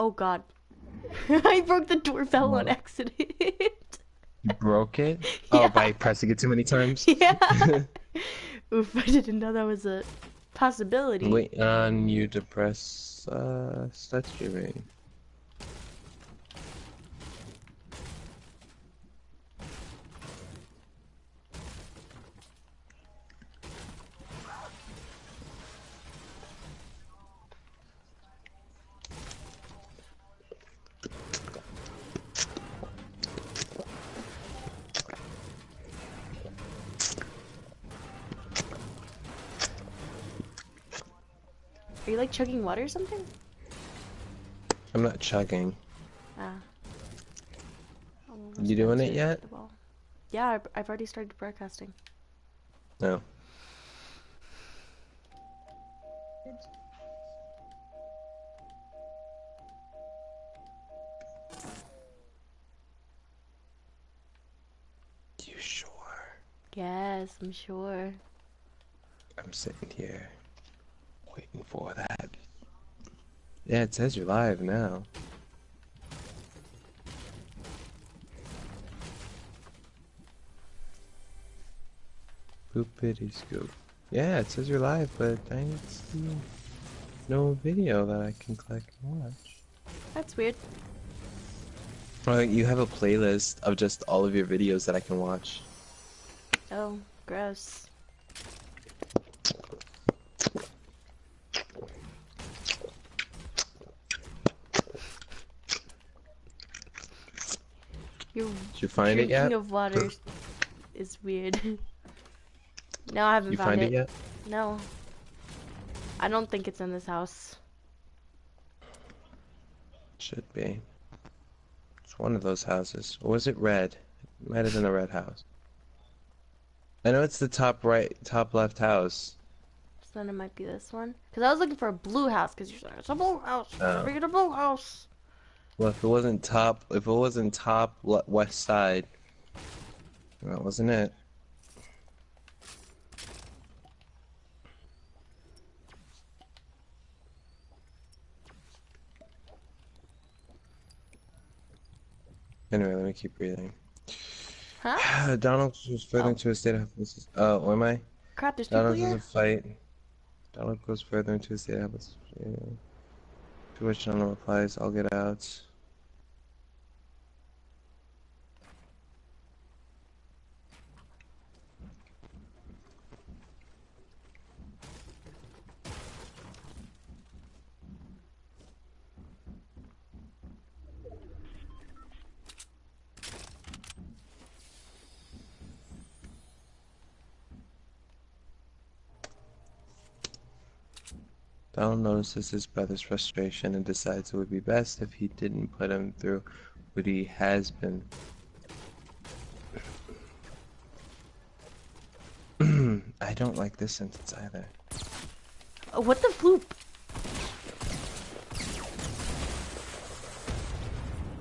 Oh god. I broke the doorbell on What? accident. You broke it? Oh, Yeah. by pressing it too many times? Yeah. Oof, I didn't know that was a possibility. Wait on you to press start streaming. Are you like chugging water or something? I'm not chugging. Ah. You doing it yet? Yeah, I've already started broadcasting. No. You sure? Yes, I'm sure. I'm sitting here waiting for that. Yeah, it says you're live now. Poopity scoop. Yeah, it says you're live, but I don't see no video that I can click and watch. That's weird. Well, you have a playlist of just all of your videos that I can watch. Oh, gross. Your Did you find it drinking yet? of water is weird. No, I haven't You found find it it. yet? No. I don't think it's in this house. Should be. It's one of those houses. Or was it red? It might have been a red house. I know it's the top right, top left house. So then it might be this one. Because I was looking for a blue house. Because you're saying, it's a blue house. Oh. We get a blue house. Well, if it wasn't top west side, that wasn't it. Anyway, let me keep breathing. Huh? Donald was further Oh. into a state of helplessness. Oh, am I? Crap, there's people Donald is a here? fight. Donald goes further into a state of helplessness. To which Donald replies, I'll get out. Donald notices his brother's frustration and decides it would be best if he didn't put him through what he has been. I don't like this sentence either. Oh, what the floop?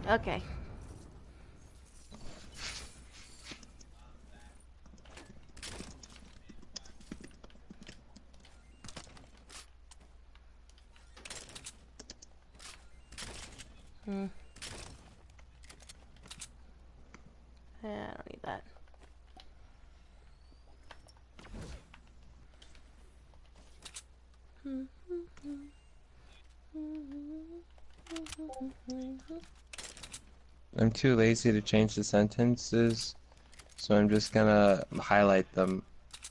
Okay. Hmm. Yeah, I don't need that. I'm too lazy to change the sentences, so I'm just gonna highlight them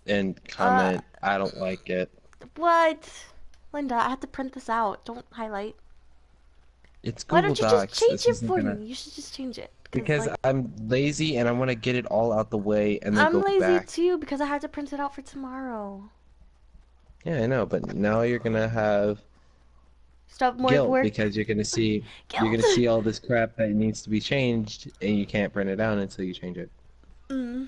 and comment, I don't like it. What? Linda, I have to print this out. Don't highlight. It's Why Google don't you just Docs. change This it isn't for gonna... me? You should just change it. Cause Because like, I'm lazy and I want to get it all out the way and then I'm go lazy back. too because I have to print it out for tomorrow. Yeah, I know, but now you're gonna have Stop more guilt work. because you're Guilt. gonna see all this crap that needs to be changed and you can't print it out until you change it. You're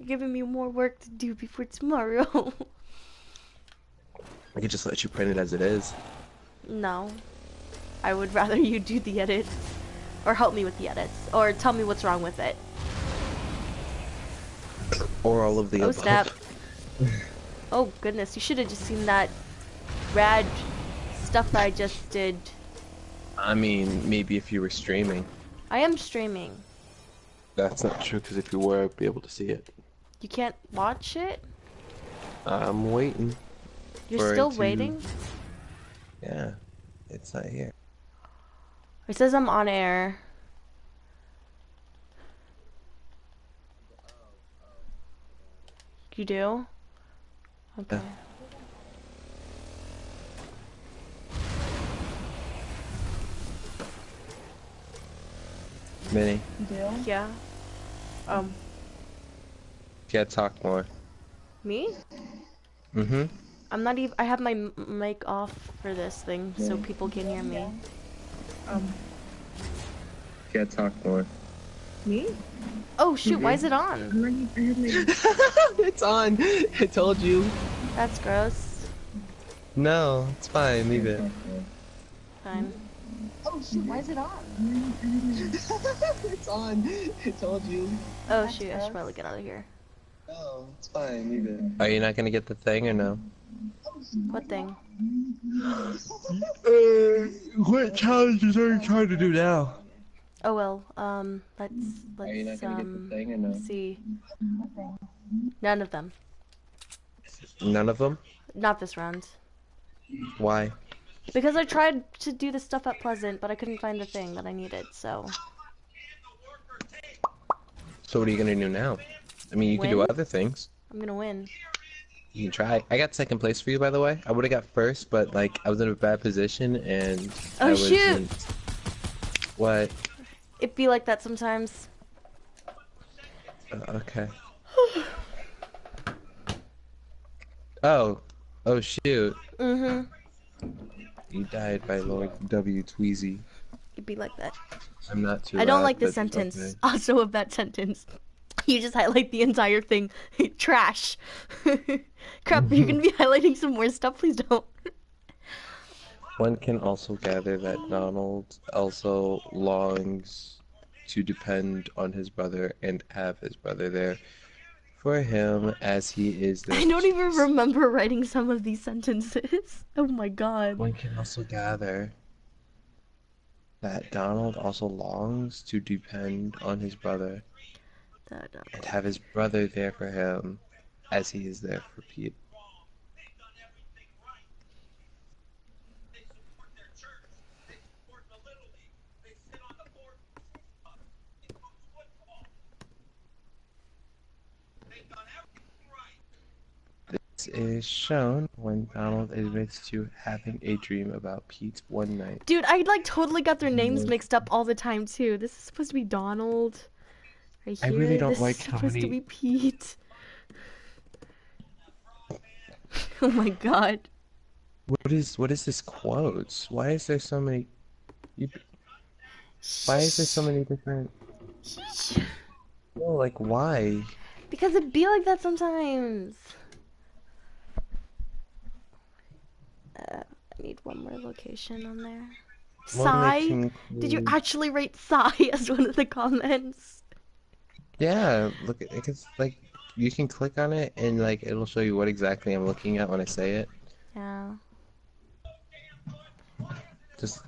giving me more work to do before tomorrow. I could just let you print it as it is. No. I would rather you do the edits. Or help me with the edits. Or tell me what's wrong with it. Or all of the Oh, above. snap. Oh, goodness. You should have just seen that rad stuff I just did. I mean, maybe if you were streaming. I am streaming. That's not true, because if you were, I'd be able to see it. You can't watch it? I'm waiting You're for it still to... waiting? Yeah, it's not here. It says I'm on air. You do? Okay. Yeah. Minnie, You do? Yeah. Um, can't talk more. me? Mm-hmm. I'm not even. I have my mic off for this thing so people can hear me. Um, Can't talk more. me? Oh shoot! Why is it on? I'm not, I have my. It's on. I told you. That's gross. No, it's fine. Leave it. Fine. Oh shoot! Why is it on? It's on. I told you. Oh That's shoot! I gross. should probably get out of here. No, it's fine. Leave it. Are you not gonna get the thing or no? What thing? What challenges are you trying to do now? Oh well. Let's Are you not gonna get the thing or no? see. None of them. None of them? Not this round. Why? Because I tried to do the stuff at Pleasant, but I couldn't find the thing that I needed. So. So what are you gonna do now? I mean, you can do Win? other things. I'm gonna win. You can try. I got second place for you, by the way. I would have got first, but like I was in a bad position and Oh, I shoot! wasn't. What? It be like that sometimes. Okay. Oh. Oh shoot. Mhm. You died by Lord W. Tweezy. It be like that. I'm not too I don't loud, like the but sentence. okay. Also of that sentence. You just highlight the entire thing. Trash. Crap, you're gonna be highlighting some more stuff? Please don't. One can also gather that Donald also longs to depend on his brother and have his brother there for him as he is there. I don't even remember writing some of these sentences. Oh my god. One can also gather that Donald also longs to depend on his brother and have his brother there for him as he is there for Pete. This is shown when Donald admits to having a dream about Pete one night. Dude, I like totally got their names mixed up all the time too. This is supposed to be Donald. Right I here. really don't This like is how supposed to many- be Pete. Oh my god. What is this quotes? Why is there so many? Why is there so many different? No, like why? Because it be like that sometimes. I need one more location on there. One that Sigh? can Did you include- actually rate sigh as one of the comments? Yeah, look, it's like you can click on it and like it'll show you what exactly I'm looking at when I say it. Yeah. Just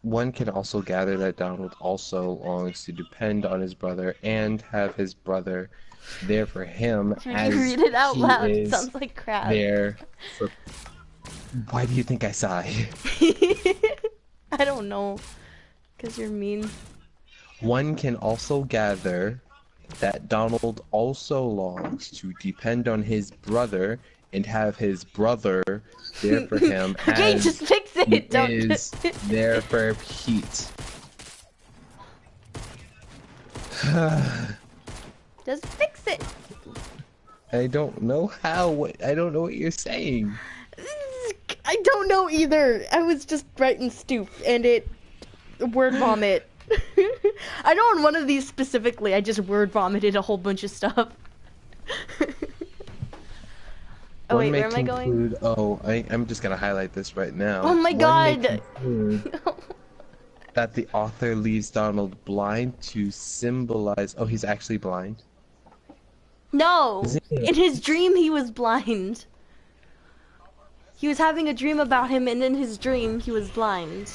one can also gather that Donald also longs to depend on his brother and have his brother there for him Can as you read it out he loud? It is sounds like crap. there for. Why do you think I sigh? I don't know. Because you're mean. One can also gather that Donald also longs to depend on his brother and have his brother there for him Okay, as just fix he it. Don't is there for Pete. just fix it. I don't know how. I don't know what you're saying. I don't know either. I was just writing stoop and it word vomit. I know on one of these specifically I just word vomited a whole bunch of stuff. Oh One wait, may where am I going? conclude- Oh, I'm just gonna highlight this right now. Oh my One may god! conclude that the author leaves Donald blind to symbolize. Oh, he's actually blind. No! Is it- In his dream he was blind. He was having a dream about him and in his dream he was blind.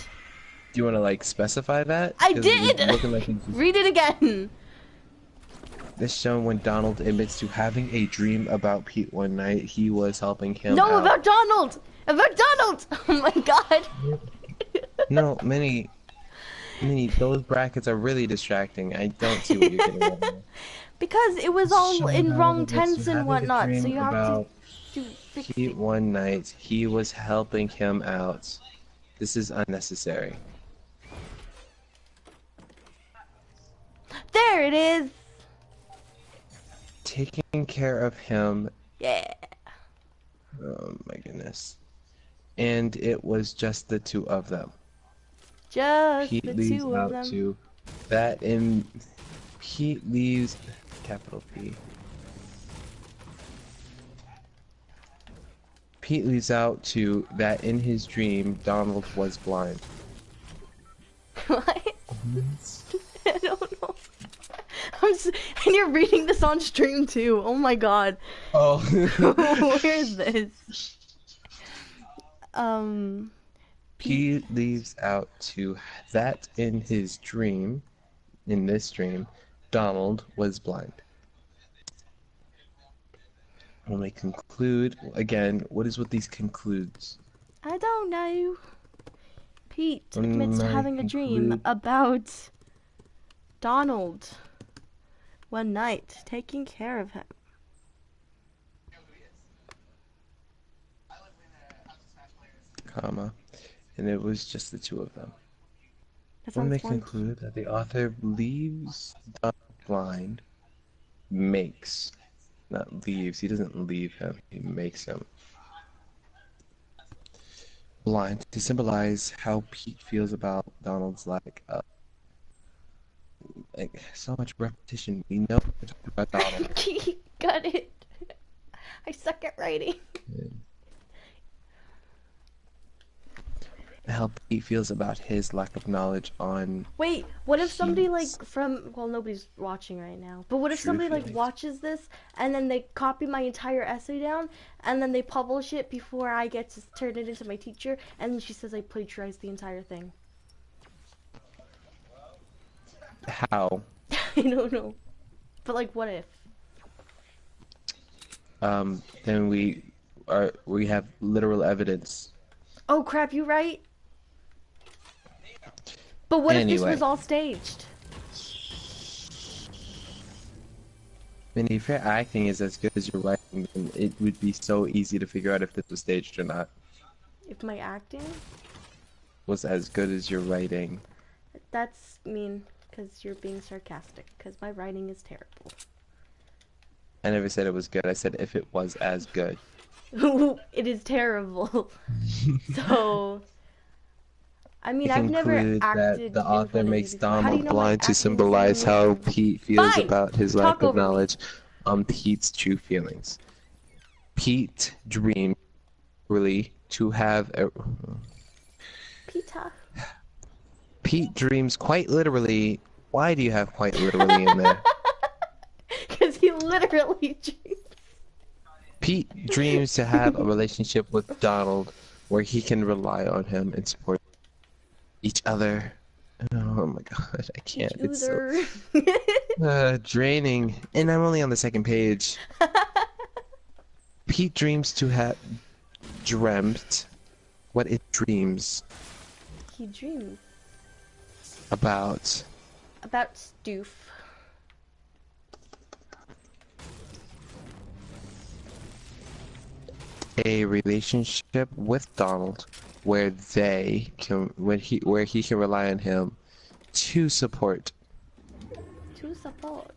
Do you want to like specify that? I 'Cause it's did! looking like it's Read it again! this shown when Donald admits to having a dream about Pete one night. He was helping him No, out. about Donald! About Donald! Oh my god! No, Minnie, those brackets are really distracting. I don't see what you're getting at. Here. Because it was all Shown in how wrong it admits to tense and having a whatnot, so dream you have to about do fix Pete it. one night. He was helping him out. This is unnecessary. There it is! Taking care of him. Yeah. Oh my goodness. And it was just the two of them. Just Pete the leaves two of out them. to that in Pete leaves capital P. Pete leaves out to that in his dream Donald was blind. What? I don't know. And you're reading this on stream too. Oh my god. Oh. Where is this? Pete leaves out to that in his dream, in this dream, Donald was blind. When we conclude, again, what is with these concludes? I don't know. Pete When admits to I having a dream conclude- about Donald one night taking care of him. Comma, and it was just the two of them. That When sounds they fun. conclude that the author leaves Donald blind, makes, not leaves, he doesn't leave him, he makes him blind to symbolize how Pete feels about Donald's lack of, like, so much repetition. We know we're talking about Donald. Got it. I suck at writing. How Pete feels about his lack of knowledge on Wait, what if somebody Pete's like from well nobody's watching right now. But what if true somebody like feelings. watches this and then they copy my entire essay down and then they publish it before I get to turn it into my teacher and then she says I plagiarized the entire thing. how I don't know. But like what if? then we have literal evidence. Oh crap, you right? But what if this Anyway. was all staged? And if your acting is as good as your writing, then it would be so easy to figure out if this was staged or not. If my acting? Was as good as your writing. That's mean because you're being sarcastic because my writing is terrible. I never said it was good. I said if it was as good. It is terrible. So, I mean, We I've never conclude acted. that the in author front of makes you before. How do you Donald know my blind to acting is symbolize terrible? how Pete feels Fine. about his Talk lack of over me. knowledge on Pete's true feelings. Pete dreamed really to have a... Pita. Pete dreams quite literally. Why do you have quite literally in there? Because he literally dreams. Pete dreams to have a relationship with Donald where he can rely on him and support each other. Oh my god, I can't. It's so draining. And I'm only on the second page. Pete dreams to have dreamt what it dreams He dreams about. about Stoof. A relationship with Donald where they can where he can rely on him to support To support.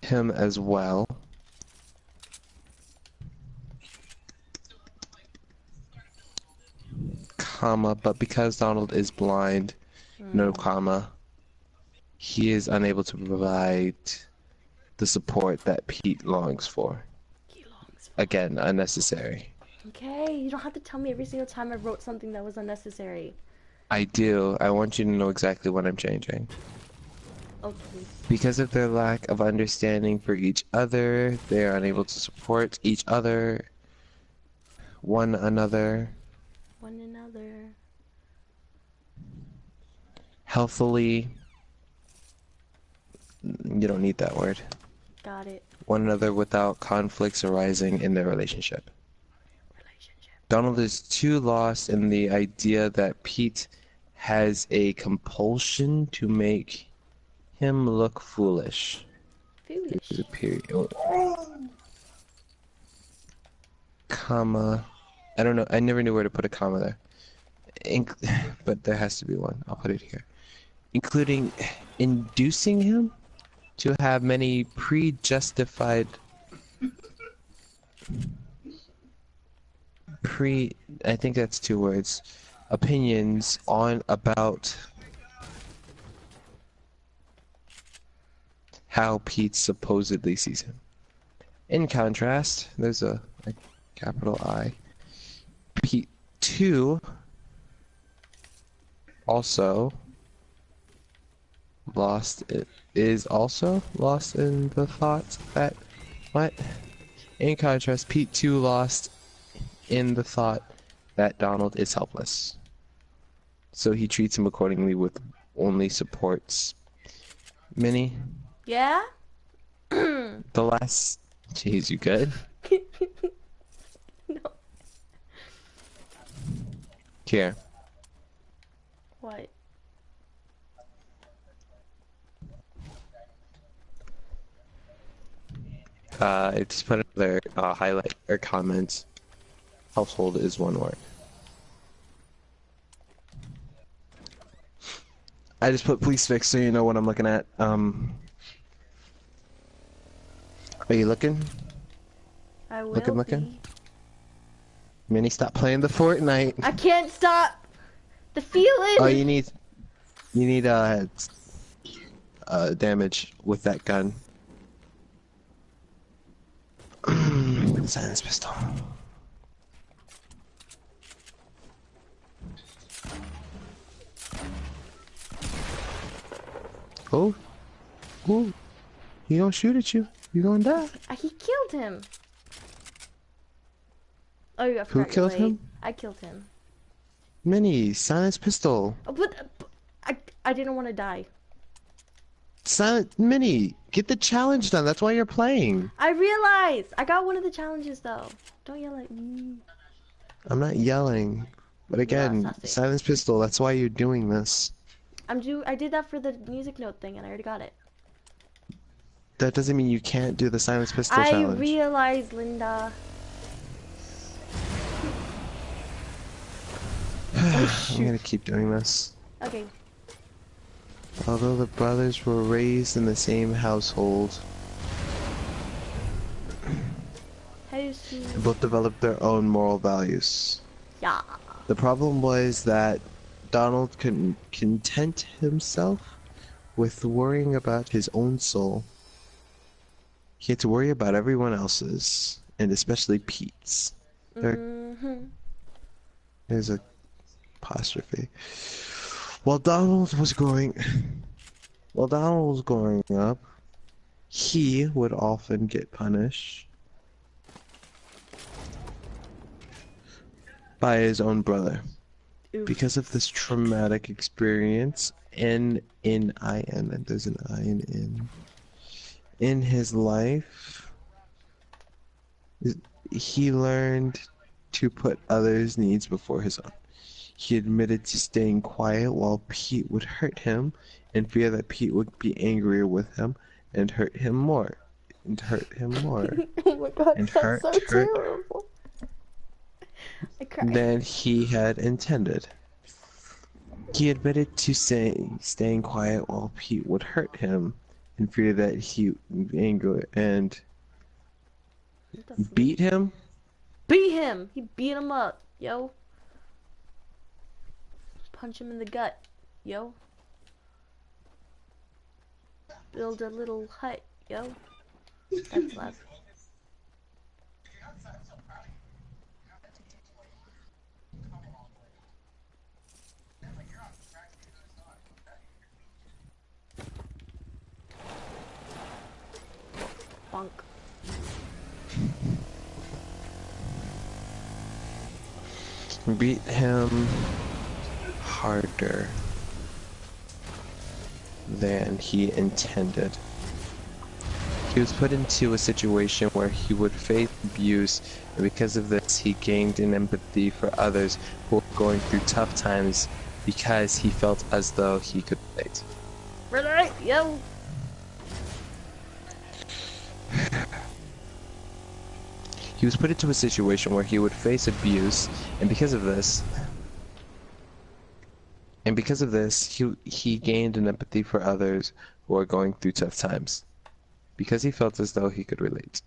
him as well. Comma, but because Donald is blind, no comma, he is unable to provide the support that Pete longs for. He longs. Again, unnecessary. Okay, you don't have to tell me every single time I wrote something that was unnecessary. I do. I want you to know exactly what I'm changing. Okay. Because of their lack of understanding for each other, they are unable to support each other. one another One another. healthily. You don't need that word. Got it. One another without conflicts arising in their relationship. Donald is too lost in the idea that Pete has a compulsion to make him look foolish. Foolish. There's a period. Comma. I don't know. I never knew where to put a comma there. But there has to be one. I'll put it here. Including inducing him to have many pre-justified I think that's 2 words, opinions on about how Pete supposedly sees him. In contrast, there's a capital I. Pete 2 also is also lost in the thought that what? In contrast, Pete 2 lost in the thought that Donald is helpless. So he treats him accordingly with only supports. Minnie? Yeah? The last... Jeez, you good? No. Here. What? I just put another highlight or comment. Household is 1 word. I just put please fix so you know what I'm looking at. Are you looking? I will Looking. be. Minnie, stop playing the Fortnite. I can't stop the feeling. Oh, you need damage with that gun. Silence pistol. Oh, ooh, he don't shoot at you. You gonna die. He killed him. Oh, I forgot Who you're killed late. him? I killed him. Minnie, silence pistol. Oh, but I didn't want to die. Silent Minnie, get the challenge done. That's why you're playing. I realized. I got one of the challenges though. Don't yell at me. I'm not yelling, but again, sassy. silence pistol. That's why you're doing this. I did that for the music note thing, and I already got it. That doesn't mean you can't do the silence pistol I challenge. realized, Linda. I'm gonna keep doing this. Okay. Although the brothers were raised in the same household, they both developed their own moral values. Yeah. The problem was that Donald couldn't content himself with worrying about his own soul. He had to worry about everyone else's, and especially Pete's. There's a apostrophe. While Donald was growing up, he would often get punished by his own brother. Oof. Because of this traumatic experience, and there's an I and N. In his life, he learned to put others' needs before his own. He admitted to staying quiet while Pete would hurt him, in fear that Pete would be angrier with him and hurt him more. And hurt him more. Oh my god, And that's hurt so terrible. I cried. than he had intended. He admitted to staying quiet while Pete would hurt him, in fear that he would be angry and beat him. Beat him! He beat him up, yo. Punch him in the gut, yo. Build a little hut, yo. That's loud. Bonk. beat him harder than he intended. He was put into a situation where he would face abuse, and because of this, he gained an empathy for others who were going through tough times because he felt as though he could relate. Relate, yo. He was put into a situation where he would face abuse, and because of this, he gained an empathy for others who are going through tough times because he felt as though he could relate.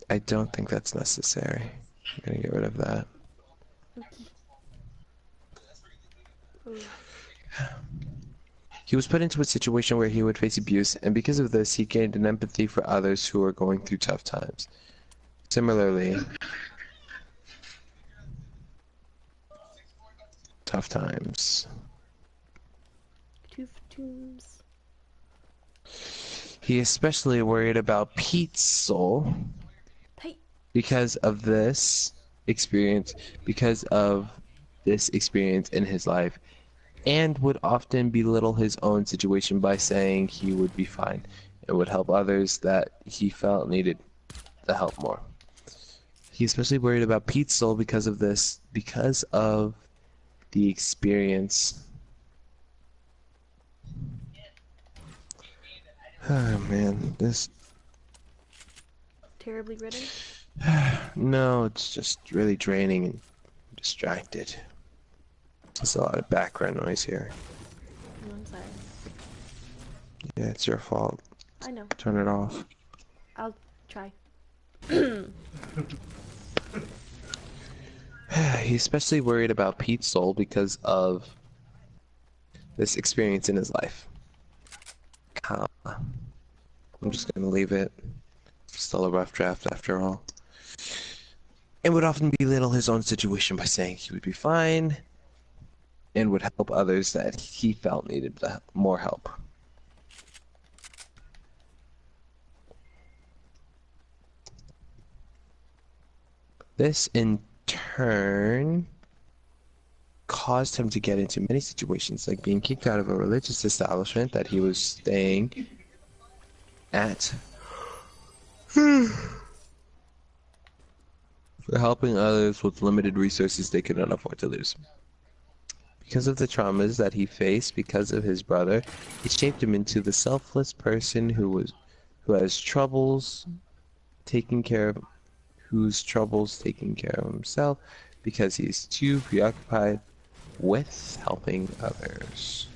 I don't think that's necessary. I'm gonna get rid of that. He was put into a situation where he would face abuse, and because of this, he gained an empathy for others who are going through tough times. Similarly, tough times. Tooth tunes. He especially worried about Pete's soul Hey. because of this experience in his life, and would often belittle his own situation by saying he would be fine and would help others that he felt needed the help more. He especially worried about Pete's soul because of the experience. Oh man, this... Terribly written. No, it's just really draining and distracted. There's a lot of background noise here. I'm sorry. Yeah, it's your fault. I know. Turn it off. I'll try. He especially worried about Pete's soul because of this experience in his life. Comma. I'm just gonna leave it. Still a rough draft after all. And would often belittle his own situation by saying he would be fine and would help others that he felt needed more help. This in turn caused him to get into many situations, like being kicked out of a religious establishment that he was staying at for helping others with limited resources they could not afford to lose. Because of the traumas that he faced because of his brother, it shaped him into the selfless person who has troubles taking care of himself because he's too preoccupied with helping others.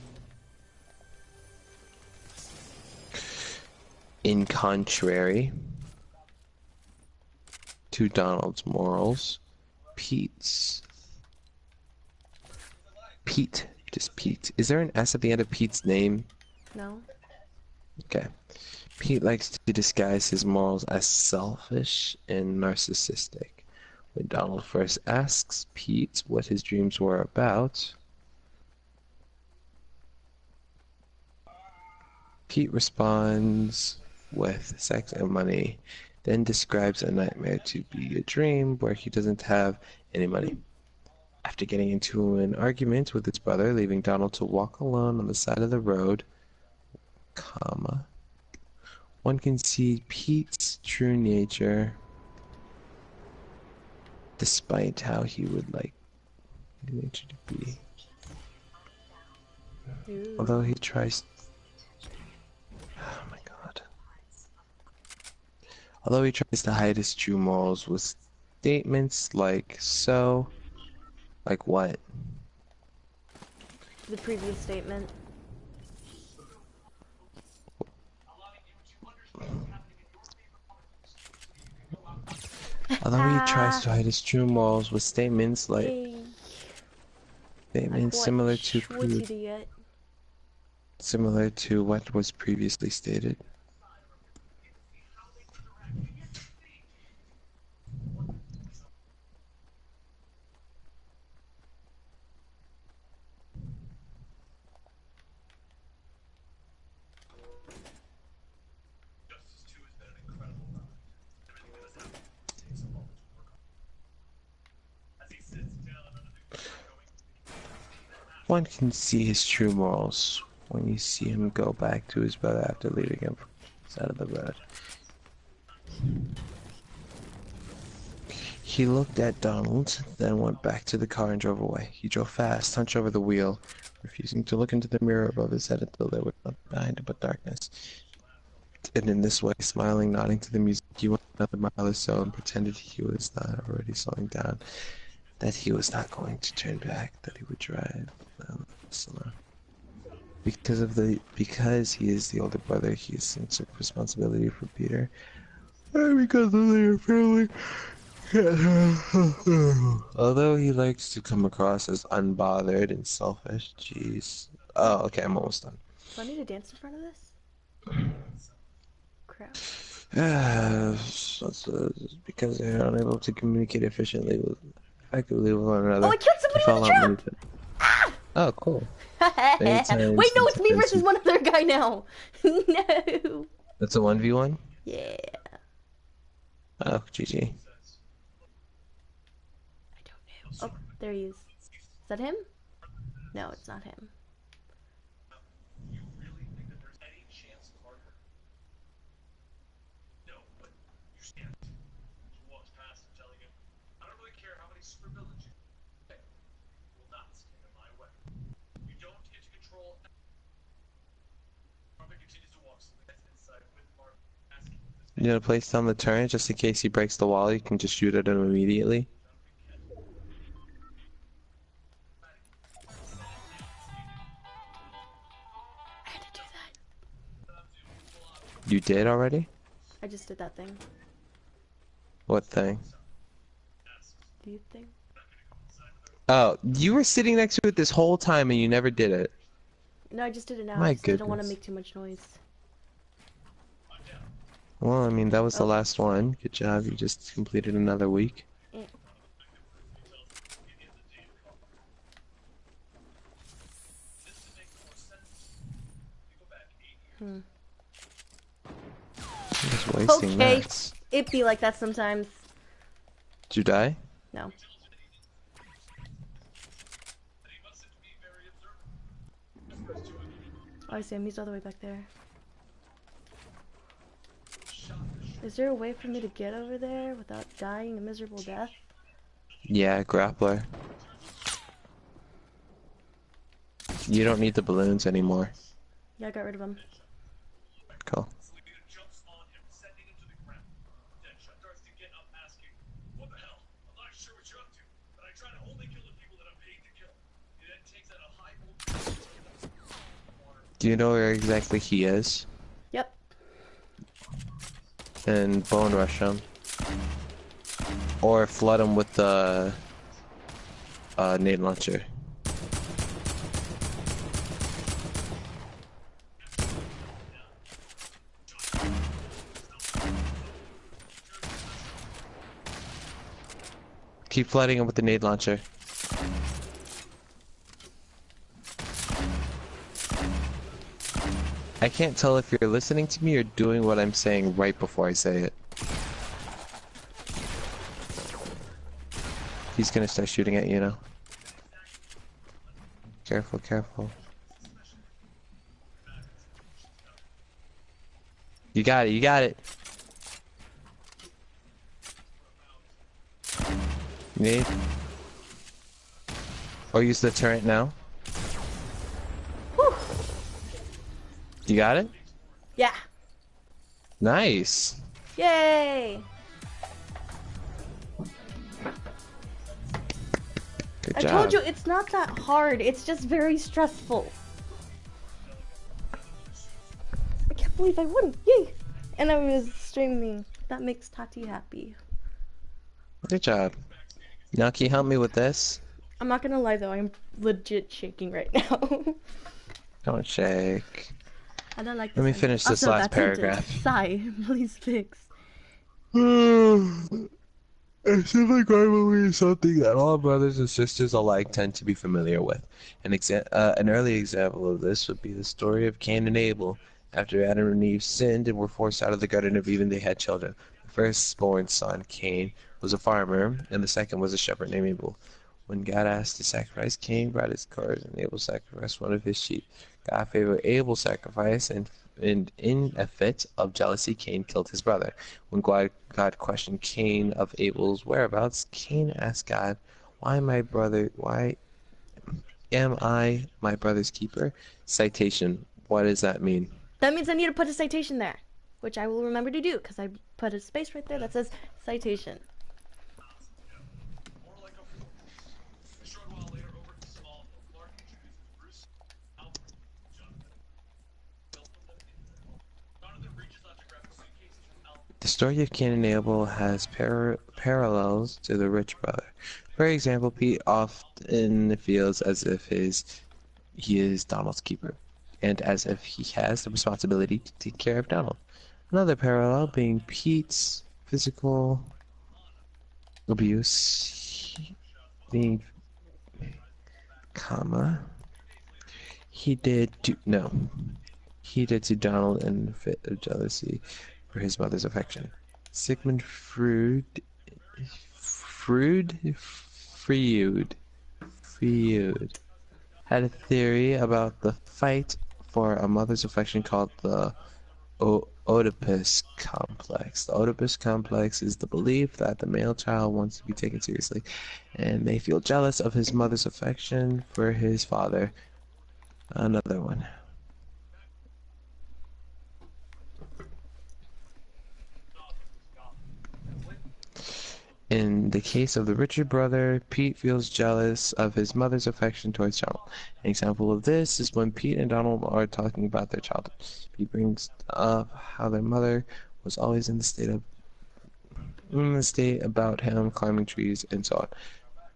In contrary to Donald's morals, Pete, just Pete. Is there an S at the end of Pete's name? No. Okay. Pete likes to disguise his morals as selfish and narcissistic. When Donald first asks Pete what his dreams were about, Pete responds with sex and money, then describes a nightmare to be a dream where he doesn't have any money. After getting into an argument with his brother, leaving Donald to walk alone on the side of the road, comma, one can see Pete's true nature, despite how he would like nature to be. Ooh. Although he tries... Oh my god. Although he tries to hide his true morals with statements like so... Like what? The previous statement. Although he tries to hide his true morals with statements like... Yay. Statements similar to what was previously stated. One can see his true morals when you see him go back to his brother after leaving him from the side of the road. He looked at Donald, then went back to the car and drove away. He drove fast, hunched over the wheel, refusing to look into the mirror above his head until there was nothing behind him but darkness. And in this way, smiling, nodding to the music, he went another mile or so and pretended he was not already slowing down, that he was not going to turn back, that he would drive slow. Because he is the older brother, he has sense of responsibility for Peter. And because of their family. Although he likes to come across as unbothered and selfish, jeez. Oh, okay, I'm almost done. Do I need to dance in front of this? Crap. Because they're unable to communicate effectively with one another. Oh, I killed somebody with a trap! Ah! Oh, cool. Wait, no, it's me versus one other guy now. No. That's a 1v1? Yeah. Oh, GG. I don't know. Oh, there he is. Is that him? No, it's not him. You know, place down the turret just in case he breaks the wall, you can just shoot at him immediately. I had to do that. You did already? I just did that thing. What thing? Do you think? Oh, you were sitting next to it this whole time and you never did it. No, I just did it now. My I just didn't want to goodness. make too much noise. Well, I mean, that was the Oh. last one. Good job, you just completed another week. You're just wasting Okay. mats. It be like that sometimes. Did you die? No. Oh, I see him. He's all the way back there. Is there a way for me to get over there without dying a miserable death? Yeah, grappler. You don't need the balloons anymore. Yeah, I got rid of him. Cool. Do you know where exactly he is? Yep. And bone rush him. Or flood him with the nade launcher. Keep flooding him with the nade launcher. I can't tell if you're listening to me or doing what I'm saying right before I say it. He's gonna start shooting at you now. Careful, careful. You got it, you got it. Need? Or use the turret now. Whew. You got it? Yeah. Nice. Yay! Good I job. told you it's not that hard. It's just very stressful. I can't believe I won. Yay! And I was streaming. That makes Tati happy. Good job. Now can you help me with this? I'm not gonna lie though, I'm legit shaking right now. Don't shake. I don't like Let me this finish this also, last that sentence. paragraph. Sigh, please fix. Sibling rivalry is something that all brothers and sisters alike tend to be familiar with. An early example of this would be the story of Cain and Abel. After Adam and Eve sinned and were forced out of the Garden of Eden, they had children. The firstborn son, Cain, was a farmer, and the second was a shepherd named Abel. When God asked to sacrifice, Cain brought his cords, and Abel sacrificed one of his sheep. God favored Abel's sacrifice, and in a fit of jealousy, Cain killed his brother. When God questioned Cain of Abel's whereabouts, Cain asked God, why am I my brother's keeper? Citation. What does that mean? That means I need to put a citation there, which I will remember to do because I put a space right there that says citation. The story of Cain and Abel has parallels to the rich brother. For example, Pete often feels as if he is Donald's keeper, and as if he has the responsibility to take care of Donald. Another parallel being Pete's physical abuse, being, he did to, no, he did to Donald in a fit of jealousy for his mother's affection. Sigmund Freud had a theory about the fight for a mother's affection called the Oedipus complex. The Oedipus complex is the belief that the male child wants to be taken seriously and may feel jealous of his mother's affection for his father. Another one. In the case of the richer brother, Pete feels jealous of his mother's affection towards Donald. An example of this is when Pete and Donald are talking about their childhood. Pete brings up how their mother was always in the state about him climbing trees and so on.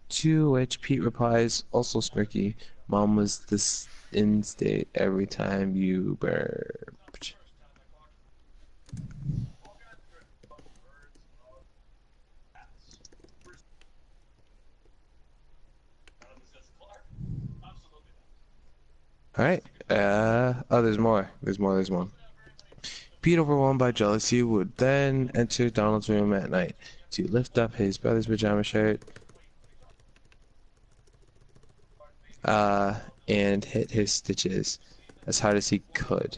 To which Pete replies, also smirky, Mom was this in state every time you burped. Alright, there's more. There's more. Pete, overwhelmed by jealousy, would then enter Donald's room at night to lift up his brother's pajama shirt, and hit his stitches as hard as he could.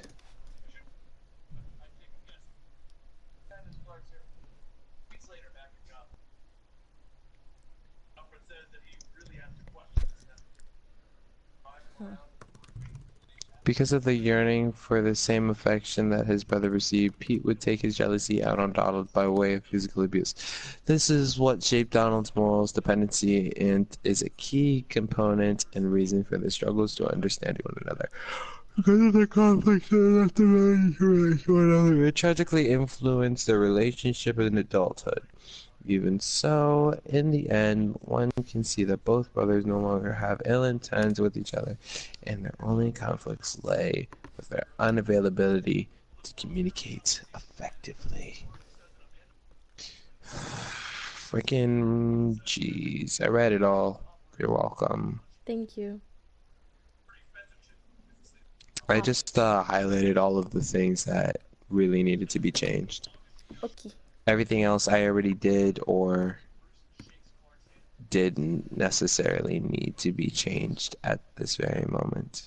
Because of the yearning for the same affection that his brother received, Pete would take his jealousy out on Donald by way of physical abuse. This is what shaped Donald's morals, dependency, and is a key component and reason for the struggles to understand one another. Because of the conflicts that left the relationship with one another, it tragically influenced their relationship in adulthood. Even so, in the end, one can see that both brothers no longer have ill intents with each other, and their only conflicts lay with their unavailability to communicate effectively. Freaking jeez, I read it all. You're welcome. Thank you. I just highlighted all of the things that really needed to be changed. Okay. Everything else I already did or didn't necessarily need to be changed at this very moment.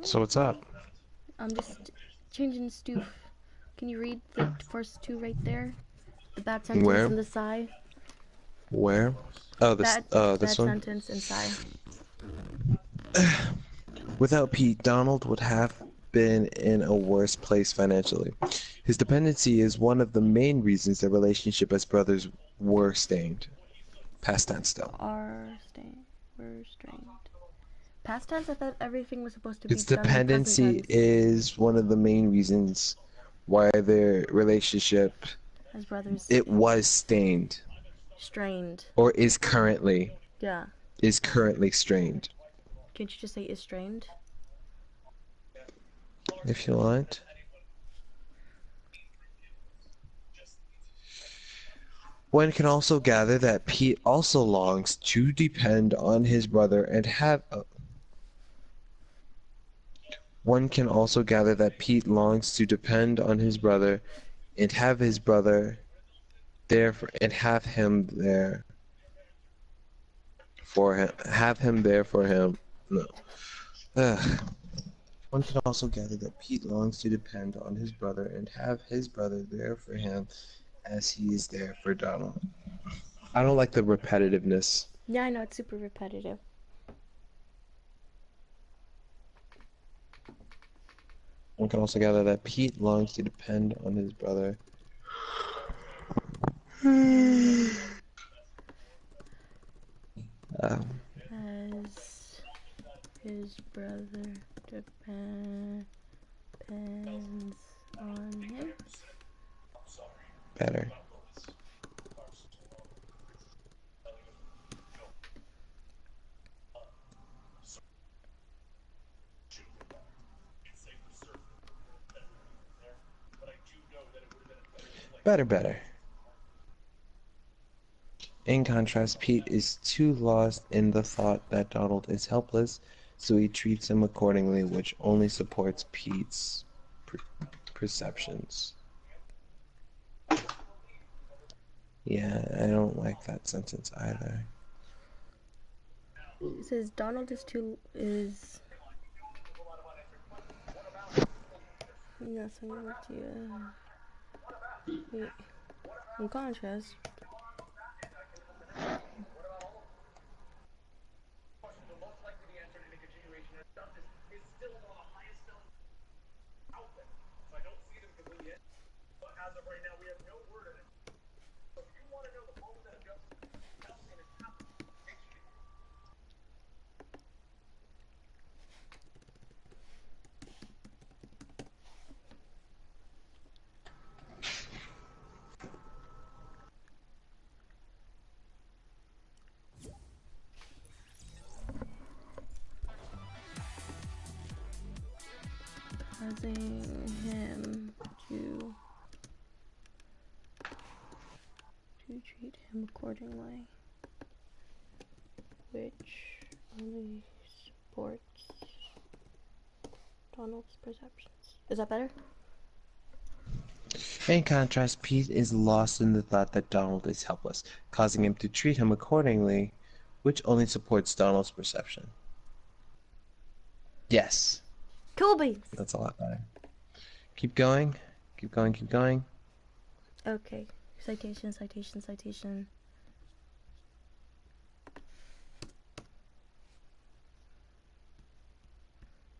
So what's up? I'm just changing Stoof Can you read the first two right there? The bad sentence Where? and the sigh. Where? Oh, this Bad this one. sentence and sigh. Without Pete, Donald would have been in a worse place financially. His dependency is one of the main reasons their relationship as brothers were stained. Past tense still. Were strained. Past tense, I thought everything was supposed to be Its done in present dependency tense. is one of the main reasons why their relationship As brothers. it was stained Strained. or is currently Yeah. strained. Can't you just say is strained? If you want. One can also gather that Pete also longs to depend on his brother and have One can also gather that Pete longs to depend on his brother and have his brother there for, and have him there for him. Have him there for him. No. Ugh. One can also gather that Pete longs to depend on his brother and have his brother there for him as he is there for Donald. I don't like the repetitiveness. Yeah, I know, it's super repetitive. One can also gather that Pete longs to depend on his brother. As his brother depends on him. Better. Better. In contrast, Pete is too lost in the thought that Donald is helpless, so he treats him accordingly, which only supports Pete's perceptions. Yeah, I don't like that sentence either. It says Donald is yes, I'm going to wait. In contrast, causing him to treat him accordingly, which only supports Donald's perceptions. Is that better? In contrast, Pete is lost in the thought that Donald is helpless, causing him to treat him accordingly, which only supports Donald's perception. Yes. Cool beans. That's a lot better. Keep going. Keep going. Okay. Citation.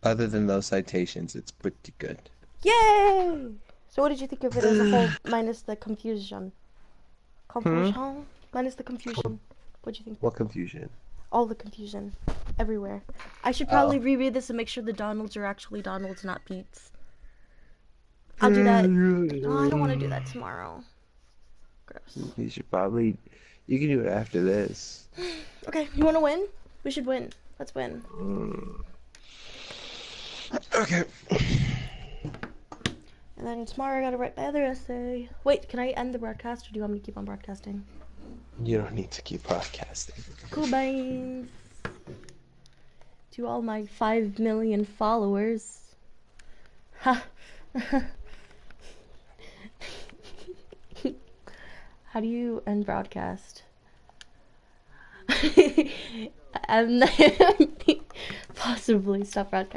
Other than those citations, it's pretty good. Yay! So what did you think of it as a whole, minus the confusion? Minus the confusion. What do you think? What confusion? All the confusion. Everywhere. I should probably reread this and make sure the Donalds are actually Donalds, not Pete's. I'll do that. Oh, I don't want to do that tomorrow. Gross. You should probably... You can do it after this. Okay, you want to win? We should win. Let's win. Okay. And then tomorrow I gotta write my other essay. Wait, can I end the broadcast or do you want me to keep on broadcasting? You don't need to keep broadcasting. Cool beans. To all my 5 million followers. Ha. How do you end broadcast? Possibly stop broadcast.